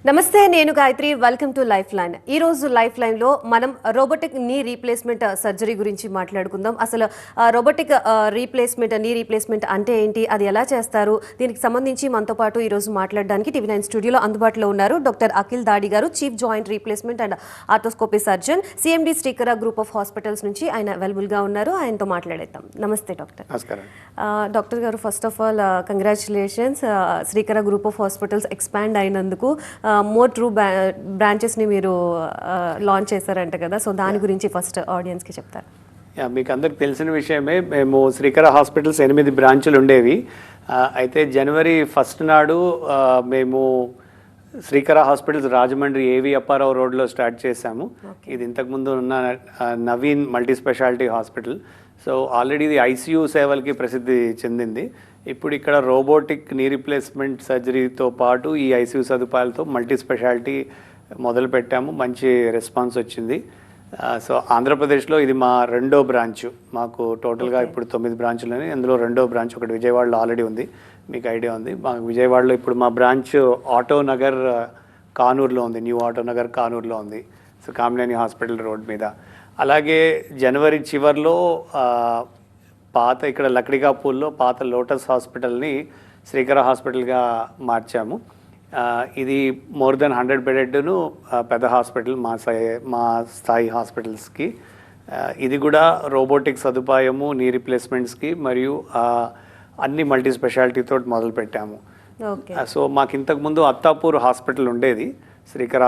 నమస్తే, నేను Gayatri. Welcome to life line. ఈ రోజు లైఫ్ లైన్లో మనం రోబోటిక్ నీ రీప్లేస్మెంట్ సర్జరీ గురించి మాట్లాడుకుందాం. అసలు రోబోటిక్ నీ రీప్లేస్మెంట్ అంటే ఏంటి, అది ఎలా చేస్తారు, దీనికి సంబంధించి మనతో పాటు ఈరోజు మాట్లాడడానికి టీవీ9 స్టూడియోలో అందుబాటులో ఉన్నారు డాక్టర్ అఖిల్ దాడి గారు, chief joint replacement and arthroscopy surgeon, CMD Srikara group of hospitals నుంచి ఆయన అవైలబుల్గా ఉన్నారు. ఆయనతో మాట్లాడేద్దాం. నమస్తే డాక్టర్. నమస్కారం డాక్టర్ గారు, first of all congratulations. Srikara group of hospitals expand అయినందుకు మోర్ ట్రూ బ్రాంచెస్ని మీరు లాంచ్ చేశారంట కదా, సో దాని గురించి ఫస్ట్ ఆడియన్స్కి చెప్తారు. మీకు అందరికి తెలిసిన విషయమే, మేము శ్రీకర హాస్పిటల్స్ 8 బ్రాంచులు ఉండేవి. అయితే జనవరి 1 నాడు మేము శ్రీకర హాస్పిటల్స్ రాజమండ్రి ఏవి అప్పారావు రోడ్లో స్టార్ట్ చేశాము. ఇది ఇంతకుముందు ఉన్న Naveen multi speciality hospital. So already ఇది ఐసీయూ సేవలకి ప్రసిద్ధి చెందింది. ఇప్పుడు ఇక్కడ రోబోటిక్ నీ రీప్లేస్మెంట్ సర్జరీతో పాటు ఈ ఐసీయూ సదుపాయాలతో మల్టీ స్పెషాలిటీ మొదలు పెట్టాము. మంచి రెస్పాన్స్ వచ్చింది. సో ఆంధ్రప్రదేశ్లో ఇది మా 2వ బ్రాంచ్. మాకు టోటల్గా ఇప్పుడు 9 బ్రాంచులని, అందులో 2వ బ్రాంచ్ ఒకటి విజయవాడలో ఆల్రెడీ ఉంది, మీకు ఐడియా ఉంది. మాకు విజయవాడలో ఇప్పుడు మా బ్రాంచ్ ఆటో నగర్ కానూరులో ఉంది, న్యూ ఆటో నగర్ కానూరులో ఉంది. సో కామినేని హాస్పిటల్ రోడ్ మీద. అలాగే జనవరి చివరిలో పాత ఇక్కడ లక్డికాపూర్లో పాత లోటస్ హాస్పిటల్ని శ్రీకర హాస్పిటల్గా మార్చాము. ఇది మోర్ దెన్ 100 బెడెడ్ను పెద్ద హాస్పిటల్ మా స్థాయి హాస్పిటల్స్కి. ఇది కూడా రోబోటిక్ సదుపాయము, నీ రీప్లేస్మెంట్స్కి మరియు అన్ని మల్టీ స్పెషాలిటీతో మొదలుపెట్టాము. సో మాకు ఇంతకుముందు అత్తాపూర్ హాస్పిటల్ ఉండేది, శ్రీకర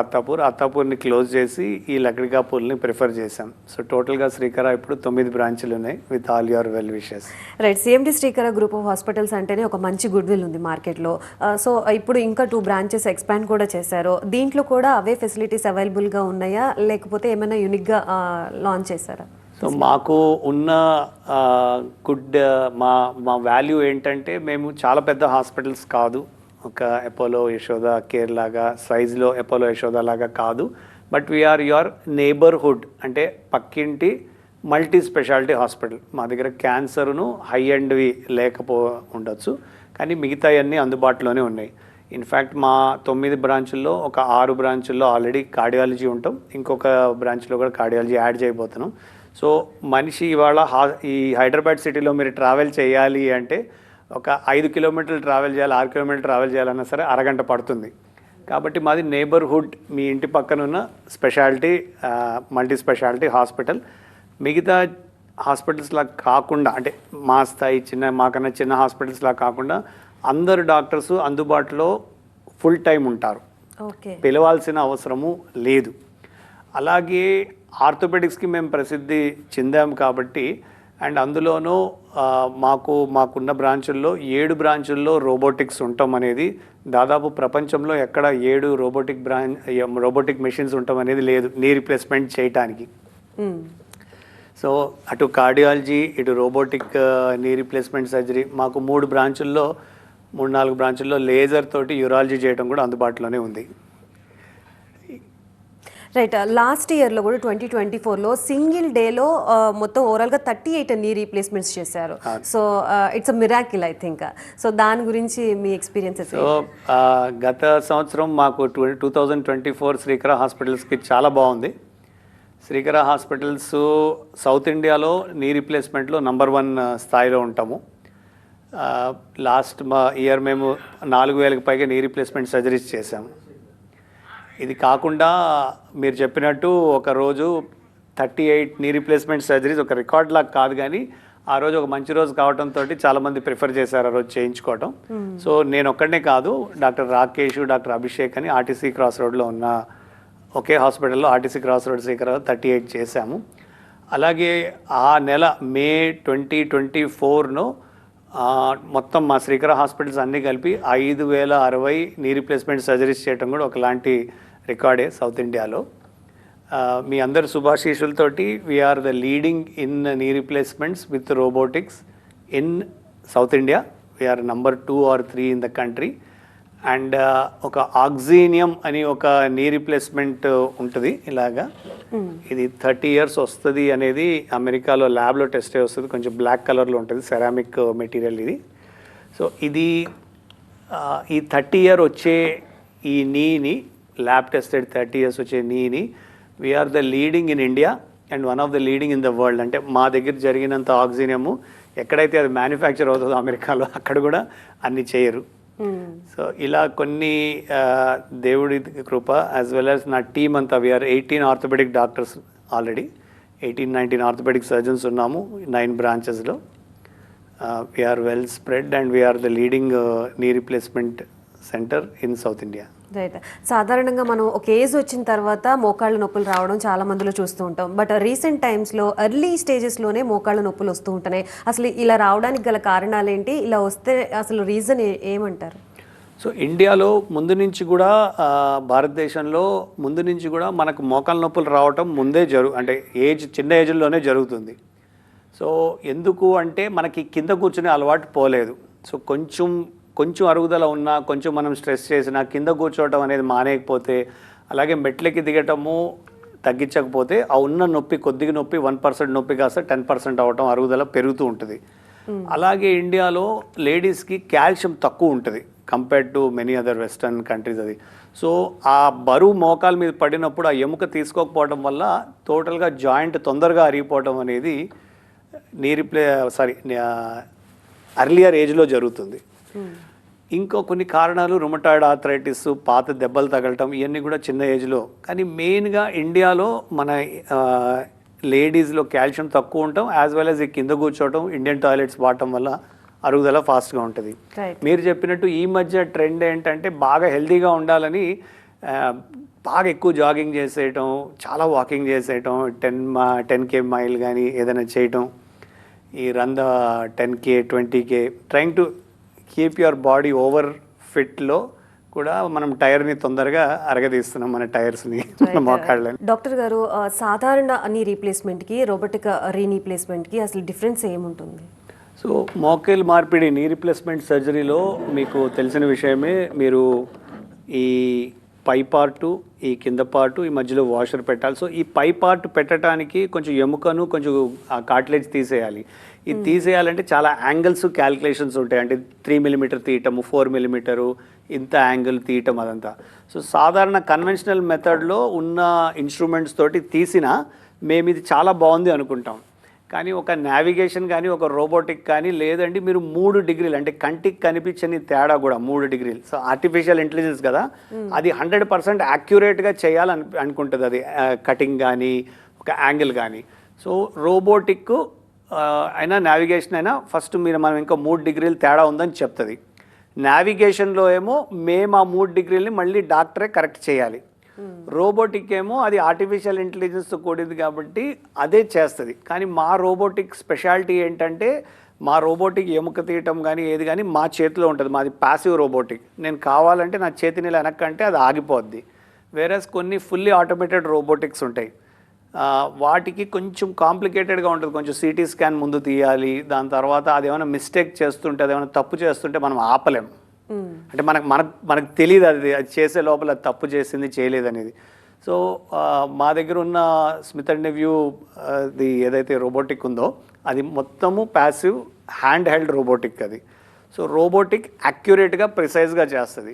అత్తాపూర్ని క్లోజ్ చేసి ఈ లక్డికాపూర్ని ప్రిఫర్ చేశాం. సో టోటల్గా శ్రీకర ఇప్పుడు 9 బ్రాంచులు ఉన్నాయి, with all your well wishes. Right. CMD Srikara group of hospitals అంటేనే ఒక మంచి గుడ్ విల్ ఉంది మార్కెట్లో. సో ఇప్పుడు ఇంకా 2 బ్రాంచెస్ ఎక్స్పాండ్ కూడా చేశారు. దీంట్లో కూడా అవే ఫెసిలిటీస్ అవైలబుల్గా ఉన్నాయా, లేకపోతే ఏమైనా యూనిక్గా లాంచ్ చేశారా? సో మాకు ఉన్న గుడ్ మా వాల్యూ ఏంటంటే, మేము చాలా పెద్ద హాస్పిటల్స్ కాదు, ఒక అపోలో యశోద కేర్ లాగా సైజ్లో అపోలో యశోద లాగా కాదు. బట్ వీఆర్ యువర్ నేబర్హుడ్, అంటే పక్కింటి మల్టీ స్పెషాలిటీ హాస్పిటల్. మా దగ్గర క్యాన్సర్ను హై ఎండ్వి ఉండొచ్చు, కానీ మిగతా అన్నీ అందుబాటులోనే ఉన్నాయి. ఇన్ఫ్యాక్ట్ మా 9 బ్రాంచుల్లో ఒక 6 బ్రాంచుల్లో ఆల్రెడీ కార్డియాలజీ ఉంటాం, ఇంకొక బ్రాంచ్లో కూడా కార్డియాలజీ యాడ్ చేయబోతున్నాం. సో మనిషి ఇవాళ ఈ హైదరాబాద్ సిటీలో మీరు ట్రావెల్ చేయాలి అంటే ఒక 5 కిలోమీటర్లు ట్రావెల్ చేయాలి, 6 కిలోమీటర్లు ట్రావెల్ చేయాలన్నా సరే అరగంట పడుతుంది. కాబట్టి మాది నేబర్హుడ్, మీ ఇంటి పక్కన ఉన్న స్పెషాలిటీ మల్టీ స్పెషాలిటీ హాస్పిటల్. మిగతా హాస్పిటల్స్లా కాకుండా, అంటే మా స్థాయి మాకన్నా చిన్న హాస్పిటల్స్లా కాకుండా అందరు డాక్టర్స్ అందుబాటులో ఫుల్ టైం ఉంటారు, పిలవాల్సిన అవసరము లేదు. అలాగే ఆర్థోపెడిక్స్కి మేము ప్రసిద్ధి చెందాము కాబట్టి, అండ్ అందులోనూ మాకున్న బ్రాంచుల్లో 7 బ్రాంచుల్లో రోబోటిక్స్ ఉండటం అనేది దాదాపు ప్రపంచంలో ఎక్కడ 7 రోబోటిక్ మెషిన్స్ ఉండటం అనేది లేదు నీ రీప్లేస్మెంట్ చేయటానికి. సో అటు కార్డియాలజీ, ఇటు రోబోటిక్ నీ రీప్లేస్మెంట్ సర్జరీ మాకు 3 బ్రాంచుల్లో 3-4 బ్రాంచుల్లో లేజర్ తోటి యూరాలజీ చేయడం కూడా అందుబాటులోనే ఉంది. రైట్. లాస్ట్ ఇయర్లో కూడా 2024లో సింగిల్ డేలో మొత్తం ఓవరాల్గా 38 నీ రీప్లేస్మెంట్స్ చేశారు. So it's a miracle I think. So దాని గురించి మీ ఎక్స్పీరియన్సెస్? సో గత సంవత్సరం మాకు 2024 శ్రీకర హాస్పిటల్స్కి చాలా బాగుంది. శ్రీకర హాస్పిటల్స్ సౌత్ ఇండియాలో నీ రీప్లేస్మెంట్లో నంబర్ 1 స్థాయిలో ఉంటాము. లాస్ట్ ఇయర్ మేము 4,000కి పైగా నీ రీప్లేస్మెంట్ సర్జరీస్ చేశాము. ఇది కాకుండా మీరు చెప్పినట్టు ఒకరోజు 38 నీ రీప్లేస్మెంట్ సర్జరీస్ ఒక రికార్డ్ లాగా కాదు, కానీ ఆ రోజు ఒక మంచి రోజు కావడంతో చాలామంది ప్రిఫర్ చేశారు ఆ రోజు చేయించుకోవటం. సో నేను ఒక్కడనే కాదు, డాక్టర్ రాకేష్, డాక్టర్ అభిషేక్ అని ఆర్టీసీ క్రాస్ రోడ్లో ఉన్న ఒకే హాస్పిటల్లో ఆర్టీసీ క్రాస్ రోడ్ శ్రీకర 38 చేశాము. అలాగే ఆ నెల మే 2024 మొత్తం మా శ్రీకర హాస్పిటల్స్ అన్నీ కలిపి 5,060 నీ రీప్లేస్మెంట్ సర్జరీస్ చేయడం కూడా ఒకలాంటి రికార్డే సౌత్ ఇండియాలో. మీ అందరు శుభాశీషులతోటి we are the leading in knee replacements with robotics in south India. We are number 2 or 3 in the country. And ఒక ఆక్సీనియం అని ఒక నీ రీప్లేస్మెంట్ ఉంటుంది ఇలాగా. ఇది 30 years వస్తుంది అనేది అమెరికాలో ల్యాబ్లో టెస్ట్ అయ్యి వస్తుంది. కొంచెం బ్లాక్ కలర్లో ఉంటుంది, సెరామిక్ మెటీరియల్ ఇది. సో ఇది ఈ 30 year వచ్చే ఈ నీని ల్యాబ్ టెస్టెడ్ 30 years వచ్చే నీని we are the leading in India and one of the leading in the world. అంటే మా దగ్గర జరిగినంత ఆక్సిజనము ఎక్కడైతే అది మ్యానుఫ్యాక్చర్ అవుతుందో అమెరికాలో అక్కడ కూడా అన్ని చేయరు. సో ఇలా కొన్ని దేవుడి కృప యాజ్ వెల్ యాజ్ నా టీమ్ అంతా we are 18 orthopaedic doctors already 18-19 orthopaedic surgeons ఉన్నాము 9 బ్రాంచెస్లో. We are well spread and we are the leading knee replacement centre in south India. Right. సాధారణంగా మనం ఒక ఏజ్ వచ్చిన తర్వాత మోకాళ్ళ నొప్పులు రావడం చాలా మందిలో చూస్తూ ఉంటాం. బట్ రీసెంట్ టైమ్స్లో ఎర్లీ స్టేజెస్లోనే మోకాళ్ళ నొప్పులు వస్తూ ఉంటున్నాయి. అసలు ఇలా రావడానికి గల కారణాలు ఏంటి? ఇలా వస్తే అసలు రీజన్ ఏమంటారు? సో ఇండియాలో ముందు నుంచి కూడా భారతదేశంలో ముందు నుంచి కూడా మనకు మోకాళ్ళ నొప్పులు రావటం ముందే అంటే చిన్న ఏజ్లోనే జరుగుతుంది. సో ఎందుకు అంటే మనకి కింద కూర్చునే అలవాటు పోలేదు. సో కొంచెం అరుగుదల ఉన్నా, కొంచెం మనం స్ట్రెస్ చేసినా కింద కూర్చోవటం అనేది మానేయకపోతే, అలాగే మెట్లకి దిగటము తగ్గించకపోతే ఆ ఉన్న నొప్పి కొద్దిగా నొప్పి 1% నొప్పి కాస్త 10% అవ్వటం, అరుగుదల పెరుగుతూ ఉంటుంది. అలాగే ఇండియాలో లేడీస్కి కాల్షియం తక్కువ ఉంటుంది compared to many other western countries. అది సో ఆ బరువు మోకాల మీద పడినప్పుడు ఆ ఎముక తీసుకోకపోవడం వల్ల టోటల్గా జాయింట్ తొందరగా అరిగిపోవడం అనేది అర్లియర్ ఏజ్లో జరుగుతుంది. ఇంకో కొన్ని కారణాలు రుమటాయిడ్ ఆర్థరైటిస్, పాత దెబ్బలు తగలటం, ఇవన్నీ కూడా చిన్న ఏజ్లో. కానీ మెయిన్గా ఇండియాలో మన లేడీస్లో కాల్షియం తక్కువ ఉండటం యాజ్ వెల్ యాజ్ ఈ కింద కూర్చోవటం, ఇండియన్ టాయిలెట్స్ వాడటం వల్ల అరుగుదల ఫాస్ట్గా ఉంటుంది. మీరు చెప్పినట్టు ఈ మధ్య ట్రెండ్ ఏంటంటే బాగా హెల్తీగా ఉండాలని బాగా ఎక్కువ జాగింగ్ చేసేయటం, చాలా వాకింగ్ చేసేయటం, 10K మైల్ కానీ ఏదైనా చేయటం, ఈ run the 10K 20K trying to keep your body over ఫిట్లో కూడా మనం టైర్ని తొందరగా అరగదీస్తున్నాం, మన టైర్స్ని, మన మోకాళ్ళని. డాక్టర్ గారు, సాధారణ నీ రీప్లేస్మెంట్కి రోబోటిక్ రీప్లేస్మెంట్కి అసలు డిఫరెన్స్ ఏముంటుంది? సో మోకాలు మార్పిడి నీ రీప్లేస్మెంట్ సర్జరీలో మీకు తెలిసిన విషయమే, మీరు ఈ పై పార్టు, ఈ కింద పార్టు, ఈ మధ్యలో వాషర్ పెట్టాలి. సో ఈ పై పార్ట్ పెట్టడానికి కొంచెం ఎముకను కొంచెం కార్టిలేజ్ తీసేయాలి. ఇది తీసేయాలంటే చాలా యాంగిల్స్ క్యాలిక్యులేషన్స్ ఉంటాయి. అంటే 3 mm తీయటము, 4 mm ఇంత యాంగిల్ తీయటం అదంతా. సో సాధారణ కన్వెన్షనల్ మెథడ్లో ఉన్న ఇన్స్ట్రుమెంట్స్ తోటి తీసినా మేము ఇది చాలా బాగుంది అనుకుంటాం. కానీ ఒక నావిగేషన్ కానీ ఒక రోబోటిక్ కానీ లేదండి, మీరు 3 degrees అంటే కంటికి కనిపించని తేడా కూడా 3 degrees. సో ఆర్టిఫిషియల్ ఇంటెలిజెన్స్ కదా, అది 100% యాక్యురేట్గా చేయాలని అనుకుంటుంది. అది కటింగ్ కానీ ఒక యాంగిల్ కానీ. సో రోబోటిక్ అయినా నావిగేషన్ అయినా ఫస్ట్ మనం ఇంకా 3 degrees తేడా ఉందని చెప్తుంది. నావిగేషన్లో ఏమో మేము ఆ 3 degrees మళ్ళీ డాక్టరే కరెక్ట్ చేయాలి. రోబోటిక్ ఏమో అది ఆర్టిఫిషియల్ ఇంటెలిజెన్స్తో కూడింది కాబట్టి అదే చేస్తుంది. కానీ మా రోబోటిక్ స్పెషాలిటీ ఏంటంటే, మా రోబోటిక్ ఎముక తీయటం కానీ ఏది కానీ మా చేతిలో ఉంటుంది. మాది ప్యాసివ్ రోబోటిక్. నేను కావాలంటే నా చేతిని వెనక్కంటే అది ఆగిపోద్ది. వేరేస్ కొన్ని ఫుల్లీ ఆటోమేటెడ్ రోబోటిక్స్ ఉంటాయి, వాటికి కొంచెం కాంప్లికేటెడ్గా ఉంటుంది. కొంచెం సిటీ స్కాన్ ముందు తీయాలి, దాని తర్వాత అది ఏమైనా మిస్టేక్ చేస్తుంటే, అది ఏమైనా తప్పు చేస్తుంటే మనం ఆపలేం. అంటే మనకు తెలియదు అది చేసే లోపల అది తప్పు చేసింది చేయలేదనేది. సో మా దగ్గర ఉన్న స్మిత్ అండ్ నెవ్యూ అది ఏదైతే రోబోటిక్ ఉందో అది మొత్తము ప్యాసివ్ హ్యాండ్ హెల్డ్ రోబోటిక్ అది. సో రోబోటిక్ యాక్యురేట్గా ప్రిసైజ్గా చేస్తుంది.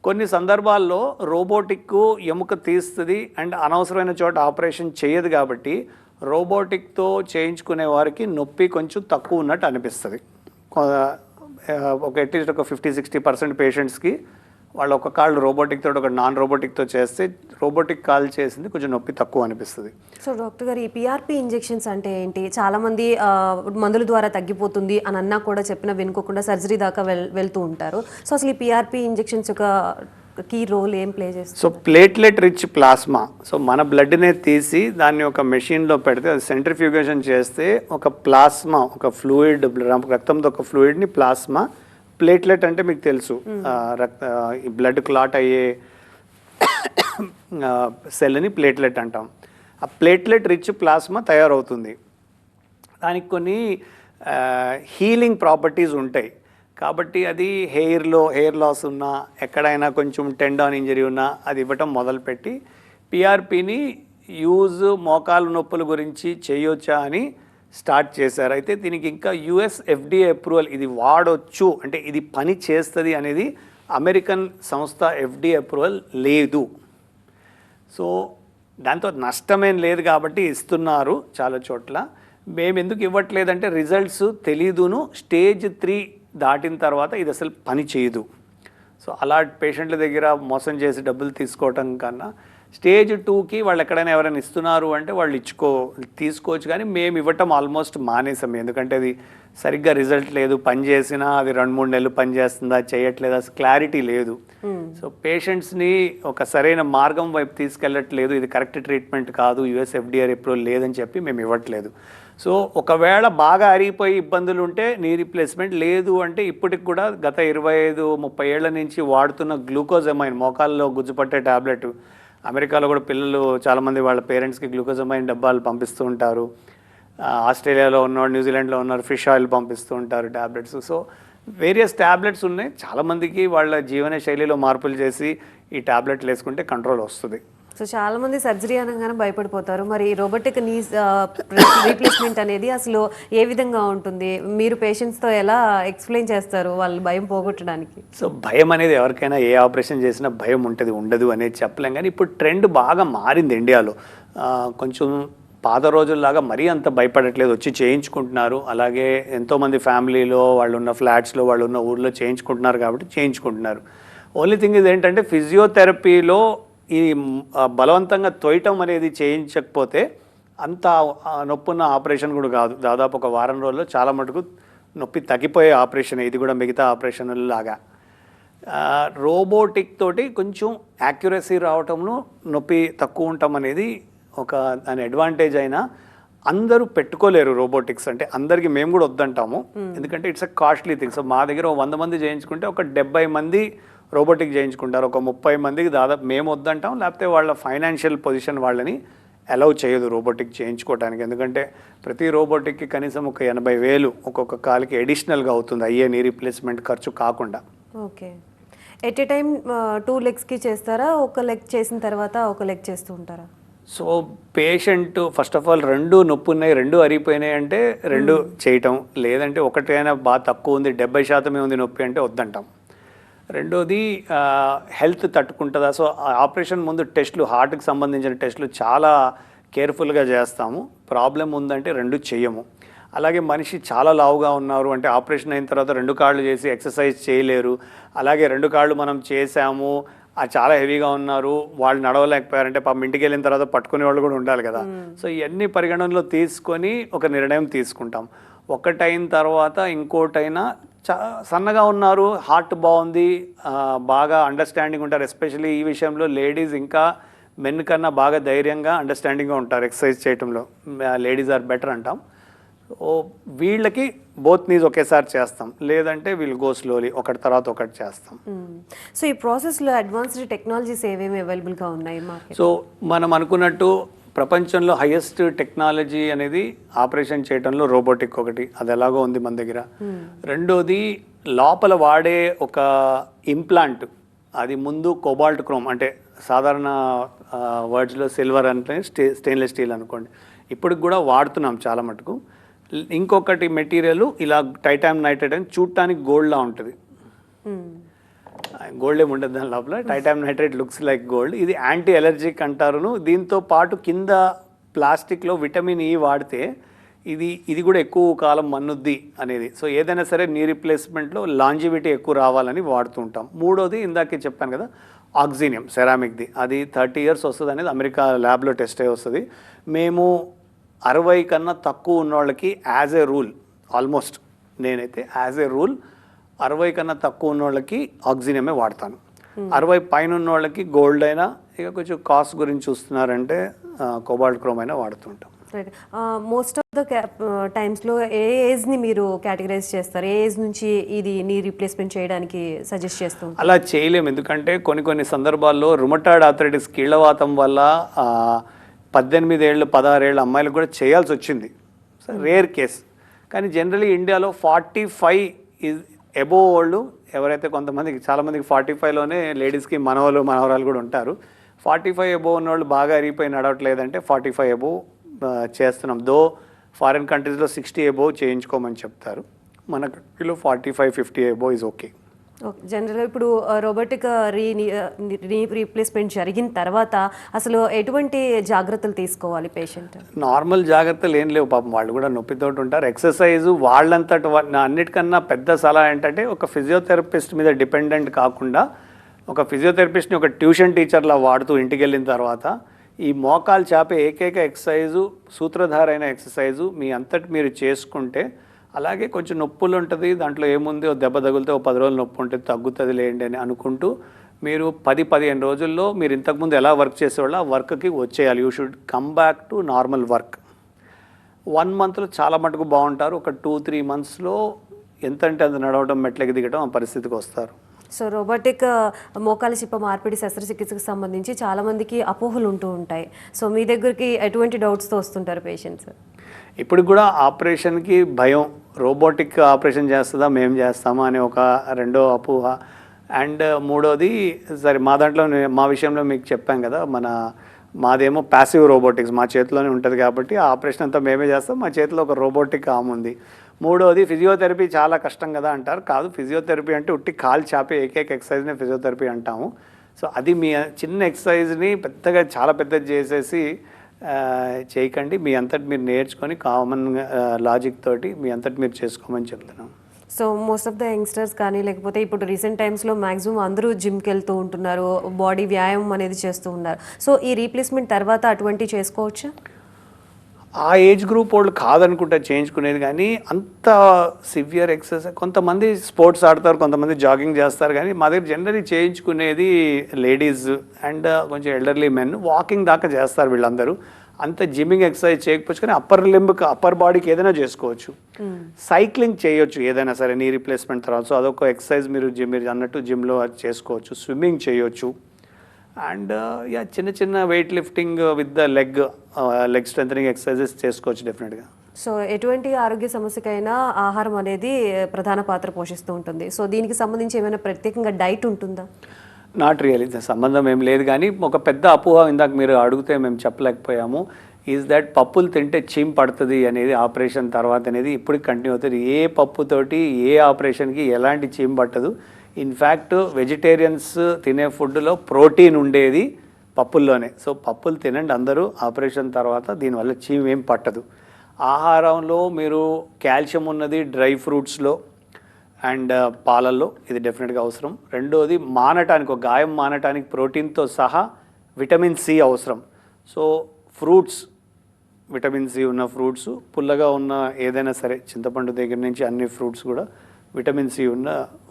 కొన్ని సందర్భాల్లో రోబోటిక్ ఎముక తీస్తుంది అండ్ అనవసరమైన చోట ఆపరేషన్ చేయదు కాబట్టి రోబోటిక్తో చేయించుకునే వారికి నొప్పి కొంచెం తక్కువ ఉన్నట్టు అనిపిస్తుంది. అట్లీస్ట్ ఒక 50-60% పేషెంట్స్కి వాళ్ళు ఒక కాళ్ళు రోబోటిక్ తోటి ఒక నాన్ రోబోటిక్తో చేస్తే రోబోటిక్ కాల్ చేసింది కొంచెం నొప్పి తక్కువ అనిపిస్తుంది. సో డాక్టర్ గారు, ఈ పిఆర్పి ఇంజెక్షన్స్ అంటే ఏంటి? చాలామంది మందుల ద్వారా తగ్గిపోతుంది అని అన్నా కూడా చెప్పినా వినుకోకుండా సర్జరీ దాకా వెళ్తూ ఉంటారు. సో అసలు ఈ పిఆర్పి ఇంజెక్షన్స్ యొక్క కీ రోల్ ఏం ప్లే చేస్తుంది? So platelet rich plasma, so మన బ్లడ్నే తీసి దాన్ని ఒక మెషిన్లో పెడితే అది సెంట్రిఫ్యూగేషన్ చేస్తే ఒక ప్లాస్మా, ఒక ఫ్లూయిడ్, రక్తంతో ఒక ఫ్లూయిడ్ని ప్లాస్మా, ప్లేట్లెట్ అంటే మీకు తెలుసు ఈ బ్లడ్ క్లాట్ అయ్యే సెల్ని ప్లేట్లెట్ అంటాం. ఆ ప్లేట్లెట్ రిచ్ ప్లాస్మా తయారవుతుంది. దానికి కొన్ని హీలింగ్ ప్రాపర్టీస్ ఉంటాయి కాబట్టి అది హెయిర్ లాస్ ఉన్నా, ఎక్కడైనా కొంచెం టెండాన్ ఇంజరీ ఉన్నా అది ఇవ్వటం మొదలుపెట్టి పిఆర్పిని యూజ్ మోకాలు నొప్పుల గురించి చేయొచ్చా అని స్టార్ట్ చేశారు. అయితే దీనికి ఇంకా US FDA అప్రూవల్, ఇది వాడొచ్చు అంటే ఇది పని చేస్తుంది అనేది అమెరికన్ సంస్థ FDA అప్రూవల్ లేదు. సో దాంతో నష్టమేం లేదు కాబట్టి ఇస్తున్నారు చాలా చోట్ల. మేము ఎందుకు ఇవ్వట్లేదంటే రిజల్ట్స్ తెలీదును, స్టేజ్ 3 దాటిన తర్వాత ఇది అసలు పని చేయదు. సో అలా పేషెంట్ల దగ్గర మోసం చేసి డబ్బులు తీసుకోవటం కన్నా స్టేజ్ 2కి వాళ్ళు ఎక్కడైనా ఎవరైనా ఇస్తున్నారు అంటే వాళ్ళు తీసుకోవచ్చు. కానీ మేము ఇవ్వటం ఆల్మోస్ట్ మానేసాం. ఎందుకంటే అది సరిగ్గా రిజల్ట్ లేదు, పని చేసినా అది 2-3 నెలలు పని చేస్తుందా చేయట్లేదా క్లారిటీ లేదు. సో పేషెంట్స్ని ఒక సరైన మార్గం వైపు తీసుకెళ్ళట్లేదు. ఇది కరెక్ట్ ట్రీట్మెంట్ కాదు, US FDA అప్రూవల్ లేదని చెప్పి మేము ఇవ్వట్లేదు. సో ఒకవేళ బాగా అరిగిపోయి ఇబ్బందులు ఉంటే నీ రీప్లేస్మెంట్, లేదు అంటే ఇప్పటికి కూడా గత 25-30 ఏళ్ల నుంచి వాడుతున్న గ్లూకోజమైన్ మోకాల్లో గుజ్జుపట్టే టాబ్లెట్, అమెరికాలో కూడా పిల్లలు చాలామంది వాళ్ళ పేరెంట్స్కి గ్లూకోజమైన్ డబ్బాలు పంపిస్తూ ఉంటారు. ఆస్ట్రేలియాలో ఉన్నవాడు, న్యూజిలాండ్లో ఉన్నారు, ఫిష్ ఆయిల్ పంపిస్తూ ఉంటారు ట్యాబ్లెట్స్. సో వేరియస్ ట్యాబ్లెట్స్ ఉన్నాయి. చాలామందికి వాళ్ళ జీవన శైలిలో మార్పులు చేసి ఈ ట్యాబ్లెట్లు వేసుకుంటే కంట్రోల్ వస్తుంది. సో చాలా మంది సర్జరీ అనగానే భయపడిపోతారు. మరి రోబోటిక్ నీ రీప్లేస్మెంట్ అనేది అసలు ఏ విధంగా ఉంటుంది? మీరు పేషెంట్స్తో ఎలా ఎక్స్ప్లెయిన్ చేస్తారు వాళ్ళు భయం పోగొట్టడానికి? సో భయం అనేది ఎవరికైనా ఏ ఆపరేషన్ చేసినా భయం ఉంటుంది, ఉండదు అనేది చెప్పలేం. కానీ ఇప్పుడు ట్రెండ్ బాగా మారింది ఇండియాలో. కొంచెం పాత రోజుల్లాగా మరీ అంత భయపడట్లేదు, వచ్చి చేయించుకుంటున్నారు. అలాగే ఎంతోమంది ఫ్యామిలీలో వాళ్ళు ఉన్న ఫ్లాట్స్లో వాళ్ళు ఉన్న ఊర్లో చేయించుకుంటున్నారు కాబట్టి చేయించుకుంటున్నారు. ఓన్లీ థింగ్ ఇది ఏంటంటే ఫిజియోథెరపీలో ఈ బలవంతంగా తొయ్యటం అనేది చేయించకపోతే అంత నొప్పున్న ఆపరేషన్ కూడా కాదు. దాదాపు ఒక వారం రోజుల్లో చాలా మటుకు నొప్పి తగ్గిపోయే ఆపరేషన్ ఇది కూడా మిగతా ఆపరేషన్ల లాగా. రోబోటిక్ తోటి కొంచెం యాక్యురసీ రావటంలో నొప్పి తక్కువ ఉండటం అనేది ఒక దాని అడ్వాంటేజ్. అయినా అందరూ పెట్టుకోలేరు రోబోటిక్స్. అంటే అందరికీ మేము కూడా వద్దంటాము, ఎందుకంటే it's a costly thing. So మా దగ్గర 100 మంది చేయించుకుంటే ఒక 70 మంది రోబోటిక్ చేయించుకుంటారు. ఒక 30 మందికి దాదాపు మేము వద్దంటాం, లేకపోతే వాళ్ళ ఫైనాన్షియల్ పొజిషన్ వాళ్ళని అలౌ చేయదు రోబోటిక్ చేయించుకోవడానికి. ఎందుకంటే ప్రతి రోబోటిక్కి కనీసం ఒక 80,000 ఒక్కొక్క కాలికి అడిషనల్గా అవుతుంది అయ్యే నీ రీప్లేస్మెంట్ ఖర్చు కాకుండా. ఓకే. ఎట్ ఏ టైం 2 లెగ్స్కి చేస్తారా? ఒక లెగ్ చేసిన తర్వాత ఒక లెగ్ చేస్తూ ఉంటారా? So patient first of all 2 నొప్పి ఉన్నాయి, 2 అరిగిపోయినాయి అంటే 2 చేయటం, లేదంటే ఒకటైనా బాగా తక్కువ ఉంది 70% ఉంది నొప్పి అంటే వద్దంటాం. రెండోది హెల్త్ తట్టుకుంటుందా. సో ఆపరేషన్ ముందు టెస్టులు, హార్ట్కి సంబంధించిన టెస్టులు చాలా కేర్ఫుల్గా చేస్తాము. ప్రాబ్లం ఉందంటే 2 చెయ్యము. అలాగే మనిషి చాలా లావుగా ఉన్నారు అంటే ఆపరేషన్ అయిన తర్వాత 2 కాళ్ళు చేసి ఎక్సర్సైజ్ చేయలేరు. అలాగే 2 కాళ్ళు మనం చేసాము, చాలా హెవీగా ఉన్నారు, వాళ్ళు నడవలేకపోయారంటే పాపం ఇంటికి వెళ్ళిన తర్వాత పట్టుకునే వాళ్ళు కూడా ఉండాలి కదా. సో ఇవన్నీ పరిగణనలో తీసుకొని ఒక నిర్ణయం తీసుకుంటాం. ఒకటైన తర్వాత ఇంకోటైనా సన్నగా ఉన్నారు, హార్ట్ బాగుంది, బాగా అండర్స్టాండింగ్ ఉంటారు. ఎస్పెషల్లీ ఈ విషయంలో లేడీస్ ఇంకా మెన్ కన్నా బాగా ధైర్యంగా అండర్స్టాండింగ్గా ఉంటారు ఎక్సర్సైజ్ చేయటంలో. లేడీస్ ఆర్ బెటర్ అంటాం. వీళ్ళకి బోత్ నీస్ ఒకేసారి చేస్తాం, లేదంటే వీళ్ళు గో స్లోలీ ఒకటి తర్వాత ఒకటి చేస్తాం. సో ఈ ప్రాసెస్లో అడ్వాన్స్డ్ టెక్నాలజీస్ ఏమేమి అవైలబుల్గా ఉన్నాయి మార్కెట్? సో మనం అనుకున్నట్టు ప్రపంచంలో హైయెస్ట్ టెక్నాలజీ అనేది ఆపరేషన్ చేయడంలో రోబోటిక్ ఒకటి, అది ఎలాగో ఉంది మన దగ్గర. రెండోది లోపల వాడే ఒక ఇంప్లాంట్, అది ముందు కోబాల్ట్ క్రోమ్ అంటే సాధారణ వర్డ్స్లో సిల్వర్ అంటే స్టెయిన్లెస్ స్టీల్ అనుకోండి, ఇప్పటికి కూడా వాడుతున్నాం చాలా మటుకు. ఇంకొకటి మెటీరియల్ ఇలా టైటానియం నైట్రేట్ అని చూడటానికి గోల్డ్లా ఉంటుంది, గోల్డ్ ఏమి ఉండదు దాని లోపల. Titanium nitrate looks like gold. ఇది యాంటీ ఎలర్జిక్ అంటారును. దీంతో పాటు కింద ప్లాస్టిక్లో విటమిన్ ఈ వాడితే ఇది కూడా ఎక్కువ కాలం మన్నుద్ది అనేది. సో ఏదైనా సరే నీ రీప్లేస్మెంట్లో లాంజివిటీ ఎక్కువ రావాలని వాడుతూ ఉంటాం. మూడోది ఇందాకే చెప్పాను కదా ఆక్సినియం సెరామిక్ది, అది 30 years వస్తుంది అనేది అమెరికా ల్యాబ్లో టెస్ట్ అయ్యి వస్తుంది. మేము 60 కన్నా తక్కువ ఉన్న వాళ్ళకి యాజ్ ఏ రూల్, ఆల్మోస్ట్ నేనైతే యాజ్ ఏ రూల్ 60 కన్నా తక్కువ ఉన్న వాళ్ళకి ఆక్సినియమే వాడతాను. 60 పైన ఉన్న వాళ్ళకి గోల్డ్ అయినా, ఇక కొంచెం కాస్ట్ గురించి చూస్తున్నారంటే కోబాల్ట్ క్రోమ్ అయినా వాడుతుంటాం. మోస్ట్ ఆఫ్ ద టైమ్స్లో ఏ ఏజ్ని మీరు కేటగరైజ్ చేస్తారు? ఏ ఏజ్ నుంచి ఇది నీ రీప్లేస్మెంట్ చేయడానికి సజెస్ట్ చేస్తాం? అలా చేయలేము, ఎందుకంటే కొన్ని సందర్భాల్లో రుమటాయిడ్ ఆర్థరైటిస్ కీళ్ళవాతం వల్ల 18 ఏళ్ళు 16 ఏళ్ళ అమ్మాయిలకు కూడా చేయాల్సి వచ్చింది. Rare case. కానీ జనరలీ ఇండియాలో 45 ఈజ్ అబోవ్ వాళ్ళు ఎవరైతే కొంతమందికి చాలామందికి 45లోనే లేడీస్కి మనవరాలు కూడా ఉంటారు. 45 అబోవ్ ఉన్నవాళ్ళు బాగా అరిగిపోయి నడవట్లేదంటే 45 అబోవ్ చేస్తున్నాం. దో ఫారిన్ కంట్రీస్లో 60 అబోవ్ చేయించుకోమని చెప్తారు, మన కంట్రీలో 45-50 అబోవ్ ఈజ్ ఓకే. ఓకే. జనరల్గా ఇప్పుడు రోబోటిక్ రీప్లేస్మెంట్ జరిగిన తర్వాత అసలు ఎటువంటి జాగ్రత్తలు తీసుకోవాలి పేషెంట్? నార్మల్ జాగ్రత్తలు ఏం లేవు పాపం, వాళ్ళు కూడా నొప్పితోటి ఉంటారు. ఎక్సర్సైజ్ వాళ్ళంతటి నా అన్నిటికన్నా పెద్ద సలహా ఏంటంటే ఒక ఫిజియోథెరపిస్ట్ మీద డిపెండెంట్ కాకుండా ఒక ఫిజియోథెరపిస్ట్ని ఒక ట్యూషన్ టీచర్లా వాడుతూ ఇంటికి వెళ్ళిన తర్వాత ఈ మోకాలు చాపే ఏకైక ఎక్సర్సైజు సూత్రధారైన ఎక్సర్సైజు మీ అంతటి మీరు చేసుకుంటే, అలాగే కొంచెం నొప్పులు ఉంటుంది దాంట్లో ఏముంది, ఓ దెబ్బ తగిలితే ఓ 10 రోజులు నొప్పి ఉంటుంది తగ్గుతుంది లేండి అని అనుకుంటూ మీరు 10-15 రోజుల్లో మీరు ఇంతకుముందు ఎలా వర్క్ చేసేవాళ్ళు ఆ వర్క్కి వచ్చేయాలి. You should come back to normal work. 1 మంత్లో చాలా మటుకు బాగుంటారు. ఒక 2-3 మంత్స్లో ఎంతంటే అంత నడవడం, మెట్లకి దిగడం ఆ పరిస్థితికి వస్తారు. సో రోబోటిక్ మోకాలి చిప్ప మార్పిడి శస్త్రచికిత్సకు సంబంధించి చాలామందికి అపోహలు ఉంటూ ఉంటాయి. సో మీ దగ్గరికి ఎటువంటి డౌట్స్తో వస్తుంటారు పేషెంట్స్? ఇప్పుడు కూడా ఆపరేషన్కి భయం, రోబోటిక్ ఆపరేషన్ చేస్తుందా మేము చేస్తామా అనే ఒక రెండో అపోహ. అండ్ మూడోది, సరే మా దాంట్లో మా విషయంలో మీకు చెప్పాం కదా, మాదేమో ప్యాసివ్ రోబోటిక్స్, మా చేతిలోనే ఉంటుంది కాబట్టి ఆ ఆపరేషన్ అంతా మేమే చేస్తాం, మా చేతిలో ఒక రోబోటిక్ ఆర్మ్ ఉంది. మూడోది, ఫిజియోథెరపీ చాలా కష్టం కదా అంటారు. కాదు, ఫిజియోథెరపీ అంటే ఉట్టి కాలు చాపే ఏకైక ఎక్సర్సైజ్నే ఫిజియోథెరపీ అంటాము. సో అది మీ చిన్న ఎక్సర్సైజ్ని పెద్దగా చాలా పెద్దది చేసేసి చేయకండి. మీ అంతటి మీరు నేర్చుకొని కామన్ లాజిక్ తోటి మీ అంతటి మీరు చేసుకోమని చెప్తున్నాం. So most of the youngsters కానీ లేకపోతే ఇప్పుడు రీసెంట్ టైమ్స్లో మ్యాక్సిమం అందరూ జిమ్కి వెళ్తూ ఉంటున్నారు, బాడీ వ్యాయామం అనేది చేస్తూ ఉన్నారు. సో ఈ రీప్లేస్మెంట్ తర్వాత అటువంటివి చేసుకోవచ్చా? ఆ ఏజ్ గ్రూప్ వాళ్ళు కాదనుకుంటా చేయించుకునేది, కానీ అంత సివియర్ ఎక్సర్సైజ్, కొంతమంది స్పోర్ట్స్ ఆడతారు, కొంతమంది జాగింగ్ చేస్తారు, కానీ మా దగ్గర జనరలీ చేయించుకునేది లేడీస్ అండ్ కొంచెం ఎల్డర్లీ మెన్. వాకింగ్ దాకా చేస్తారు వీళ్ళందరూ. అంత జిమ్మింగ్ ఎక్సర్సైజ్ చేయకపోవచ్చు, కానీ అప్పర్ బాడీకి ఏదైనా చేసుకోవచ్చు. సైక్లింగ్ చేయొచ్చు ఏదైనా సరే నీ రీప్లేస్మెంట్ తర్వాత. సో అదొక ఎక్సర్సైజ్ మీరు అన్నట్టు జిమ్లో అది చేసుకోవచ్చు. స్విమ్మింగ్ చేయొచ్చు. అండ్ చిన్న చిన్న weight lifting with the leg strengthening exercises చేసుకోవచ్చు డెఫినెట్గా. సో ఎటువంటి ఆరోగ్య సమస్యకైనా ఆహారం అనేది ప్రధాన పాత్ర పోషిస్తూ ఉంటుంది. సో దీనికి సంబంధించి ఏమైనా ప్రత్యేకంగా డైట్ ఉంటుందా? నాట్ రియలీ, సంబంధం ఏం లేదు. కానీ ఒక పెద్ద అపోహ ఇందాక మీరు అడిగితే మేము చెప్పలేకపోయాము. ఈజ్ దట్ పప్పులు తింటే చీమ్ పడుతుంది అనేది ఆపరేషన్ తర్వాత అనేది ఇప్పటికి కంటిన్యూ అవుతుంది. ఏ పప్పుతోటి ఏ ఆపరేషన్కి ఎలాంటి చీమ్ పట్టదు. ఇన్ఫ్యాక్ట్ వెజిటేరియన్స్ తినే ఫుడ్లో ప్రోటీన్ ఉండేది పప్పుల్లోనే. సో పప్పులు తినండి అందరూ ఆపరేషన్ తర్వాత, దీనివల్ల చీమ్ ఏం పట్టదు. ఆహారంలో మీరు కాల్షియం ఉన్నది డ్రై ఫ్రూట్స్లో అండ్ పాలల్లో, ఇది డెఫినెట్గా అవసరం. రెండోది మానటానికి, ఒక గాయం మానటానికి ప్రోటీన్తో సహా విటమిన్ సి అవసరం. సో ఫ్రూట్స్, విటమిన్ సి ఉన్న ఫ్రూట్స్, పుల్లగా ఉన్న ఏదైనా సరే, చింతపండు దగ్గర నుంచి అన్ని ఫ్రూట్స్ కూడా విటమిన్ సి ఉన్న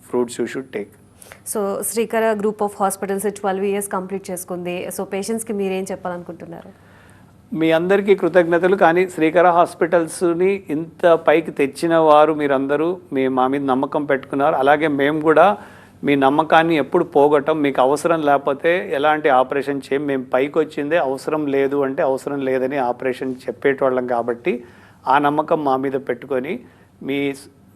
fruits you should take. So Srikara group of hospitals 12 years complete చేసుకుంది. సో పేషెంట్స్కి మీరేం చెప్పాలనుకుంటున్నారు? మీ అందరికీ కృతజ్ఞతలు. కానీ శ్రీకర హాస్పిటల్స్ని ఇంత పైకి తెచ్చిన వారు మీరందరూ, మా మీద నమ్మకం పెట్టుకున్నారు. అలాగే మేము కూడా మీ నమ్మకాన్ని ఎప్పుడు పోగొట్టం. మీకు అవసరం లేకపోతే ఎలాంటి ఆపరేషన్ చేయం. మేము పైకి వచ్చిందే అవసరం లేదు అంటే అవసరం లేదని ఆపరేషన్ చెప్పేటోళ్ళం కాబట్టి ఆ నమ్మకం మా మీద పెట్టుకొని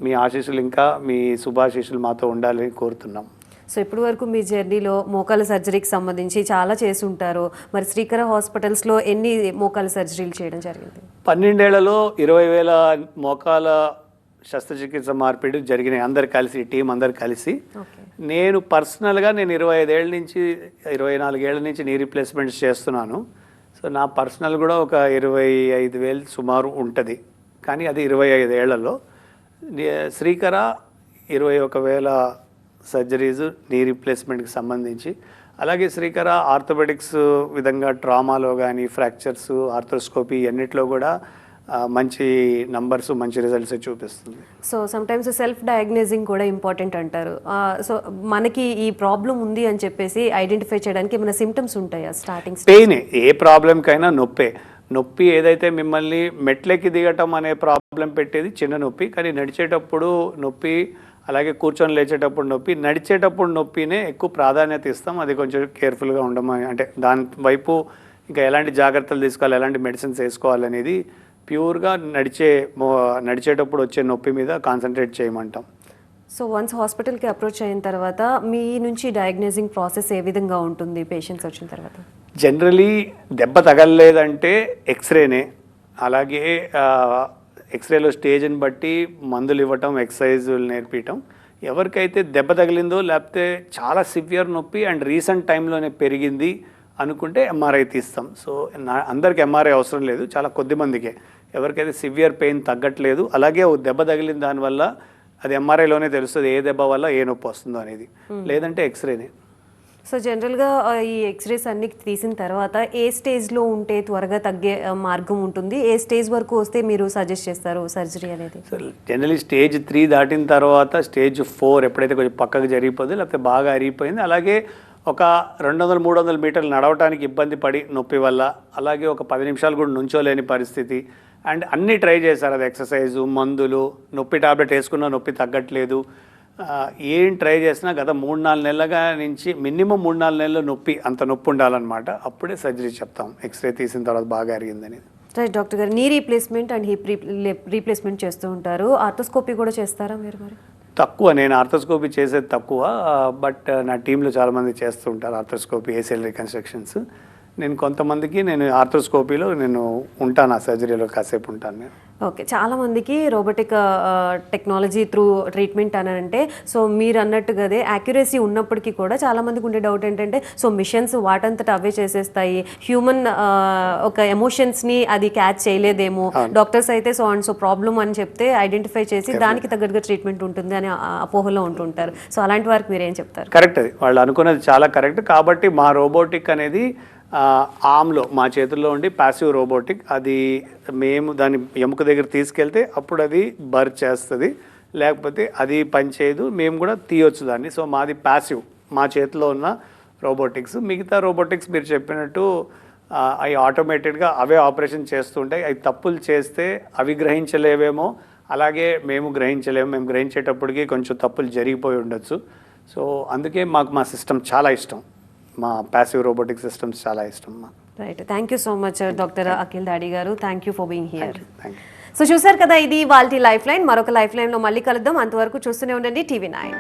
మీ ఆశీస్సులు, ఇంకా మీ శుభాశీస్సులు మాతో ఉండాలని కోరుతున్నాం. సో ఇప్పటి వరకు మీ జర్నీలో మోకాల సర్జరీకి సంబంధించి చాలా చేసి ఉంటారు. మరి శ్రీకర హాస్పిటల్స్లో ఎన్ని మోకాల సర్జరీలు చేయడం జరిగింది? 12 ఏళ్లలో 20,000 మోకాల శస్త్రచికిత్స మార్పిడి జరిగినాయి, అందరు కలిసి, టీం అందరు కలిసి. నేను పర్సనల్గా 25 ఏళ్ళ నుంచి 24 ఏళ్ళ నుంచి నీ రీప్లేస్మెంట్స్ చేస్తున్నాను. సో నా పర్సనల్ కూడా ఒక 25,000 సుమారు ఉంటుంది. కానీ అది 25 ఏళ్లలో. శ్రీకర 21,000 సర్జరీస్ నీ రీప్లేస్మెంట్కి సంబంధించి. అలాగే శ్రీకర ఆర్థోపెడిక్స్ విధంగా ట్రామాలో కానీ, ఫ్రాక్చర్స్, ఆర్థ్రోస్కోపీ అన్నిట్లో కూడా మంచి నంబర్స్, మంచి రిజల్ట్స్ చూపిస్తుంది. సో సమ్టైమ్స్ సెల్ఫ్ డయాగ్నైజింగ్ కూడా ఇంపార్టెంట్ అంటారు. సో మనకి ఈ ప్రాబ్లం ఉంది అని చెప్పేసి ఐడెంటిఫై చేయడానికి ఏమైనా సిమ్టమ్స్ ఉంటాయా? స్టార్టింగ్ పెయిన్, ఏ ప్రాబ్లంకైనా నొప్పి ఏదైతే మిమ్మల్ని మెట్లెక్కి దిగటం అనే ప్రాబ్లం పెట్టేది చిన్న నొప్పి, కానీ నడిచేటప్పుడు నొప్పి, అలాగే కూర్చొని లేచేటప్పుడు నొప్పి, నడిచేటప్పుడు నొప్పినే ఎక్కువ ప్రాధాన్యత ఇస్తాం. అది కొంచెం కేర్ఫుల్గా ఉండమని, అంటే దాని వైపు ఇంకా ఎలాంటి జాగ్రత్తలు తీసుకోవాలి, ఎలాంటి మెడిసిన్స్ వేసుకోవాలనేది ప్యూర్గా నడిచేటప్పుడు వచ్చే నొప్పి మీద కాన్సన్ట్రేట్ చేయమంటాం. సో వన్స్ హాస్పిటల్కి అప్రోచ్ అయిన తర్వాత మీ నుంచి డయాగ్నైజింగ్ ప్రాసెస్ ఏ విధంగా ఉంటుంది పేషెంట్స్ వచ్చిన తర్వాత? జనరలీ దెబ్బ తగలలేదంటే ఎక్స్రేనే. అలాగే ఎక్స్రేలో స్టేజ్ని బట్టి మందులు ఇవ్వటం, ఎక్సర్సైజులు నేర్పించటం. ఎవరికైతే దెబ్బ తగిలిందో లేకపోతే చాలా సివియర్ నొప్పి అండ్ రీసెంట్ టైంలోనే పెరిగింది అనుకుంటే ఎంఆర్ఐ తీస్తాం. సో అందరికి ఎంఆర్ఐ అవసరం లేదు, చాలా కొద్ది మందికే. ఎవరికైతే సివియర్ పెయిన్ తగ్గట్లేదు, అలాగే ఓ దెబ్బ తగిలిన దానివల్ల అది ఎంఆర్ఐలోనే తెలుస్తుంది ఏ దెబ్బ వల్ల ఏ నొప్పి వస్తుందో అనేది, లేదంటే ఎక్స్రేనే. సో జనరల్గా ఈ ఎక్స్రేస్ అన్ని తీసిన తర్వాత ఏ స్టేజ్లో ఉంటే త్వరగా తగ్గే మార్గం ఉంటుంది, ఏ స్టేజ్ వరకు వస్తే మీరు సజెస్ట్ చేస్తారు సర్జరీ అనేది? సో జనరలీ స్టేజ్ 3 దాటిన తర్వాత స్టేజ్ 4 ఎప్పుడైతే కొంచెం పక్కకు జరిగిపోయింది లేకపోతే బాగా అరిగిపోయింది, అలాగే ఒక 200-300 మీటర్లు నడవటానికి ఇబ్బంది పడి నొప్పి వల్ల, అలాగే ఒక 10 నిమిషాలు కూడా నుంచోలేని పరిస్థితి, అండ్ అన్నీ ట్రై చేశారు, అది ఎక్సర్సైజు, మందులు, నొప్పి టాబ్లెట్ వేసుకున్న నొప్పి తగ్గట్లేదు, ఏం ట్రై చేసినా గత 3-4 నెలలుగా నుంచి మినిమం 3-4 నెలలు నొప్పి, అంత నొప్పి ఉండాలన్నమాట. అప్పుడే సర్జరీ చెప్తాం, ఎక్స్రే తీసిన తర్వాత బాగా అరిగిందని. రైట్ డాక్టర్ గారు, knee replacement and hip replacement చేస్తూ ఉంటారు, ఆర్థోస్కోపీ కూడా చేస్తారా మీరు? మరి తక్కువ, నేను ఆర్థోస్కోపీ చేసేది తక్కువ, బట్ నా టీంలో చాలామంది చేస్తూ ఉంటారు ఆర్థోస్కోపీ, ఏసిఎల్ రికన్స్ట్రక్షన్స్. నేను కొంతమందికి నేను ఆర్థోస్కోపీలో నేను ఉంటాను, ఆ సర్జరీలో కాసేపు ఉంటాను నేను. ఓకే, చాలామందికి రోబోటిక్ టెక్నాలజీ త్రూ ట్రీట్మెంట్ అని అంటే, సో మీరు అన్నట్టుగా అదే యాక్యురసీ ఉన్నప్పటికీ కూడా చాలామందికి ఉండే డౌట్ ఏంటంటే, సో మిషన్స్ వాటంతట అవే చేసేస్తాయి, హ్యూమన్ ఒక ఎమోషన్స్ని అది క్యాచ్ చేయలేదేమో, డాక్టర్స్ అయితే సో అండ్ సో ప్రాబ్లమ్ అని చెప్తే ఐడెంటిఫై చేసి దానికి తగ్గట్టుగా ట్రీట్మెంట్ ఉంటుంది అని అపోహలో ఉంటుంటారు. సో అలాంటి వారికి మీరు ఏం చెప్తారు? కరెక్ట్, అది వాళ్ళు అనుకున్నది చాలా కరెక్ట్. కాబట్టి మా రోబోటిక్ అనేది ఆమ్లో మా చేతుల్లో ఉండి ప్యాసివ్ రోబోటిక్, అది మేము దాన్ని ఎముక దగ్గర తీసుకెళ్తే అప్పుడు అది బర్న్ చేస్తుంది, లేకపోతే అది పనిచేయదు, మేము కూడా తీయొచ్చు దాన్ని. సో మాది ప్యాసివ్, మా చేతిలో ఉన్న రోబోటిక్స్. మిగతా రోబోటిక్స్ మీరు చెప్పినట్టు అవి ఆటోమేటెడ్గా అవే ఆపరేషన్ చేస్తుంటాయి, అవి తప్పులు చేస్తే అవి గ్రహించలేవేమో, అలాగే మేము గ్రహించలేము, మేము గ్రహించేటప్పటికి కొంచెం తప్పులు జరిగిపోయి ఉండొచ్చు. సో అందుకే మాకు మా సిస్టమ్ చాలా ఇష్టం, మా ప్యాసివ్ రోబోటిక్ సిస్టమ్స్ చాలా ఇష్టం. Right, thank you so much doctor Akhil దాడి గారు, thank you for being here. Thank you. So చూసారు కదా, ఇది వాళ్ళ లైఫ్ లైన్. మరొక లైఫ్ లైన్లో మళ్ళీ కలుద్దాం, అంతవరకు చూస్తూనే ఉండండి TV9.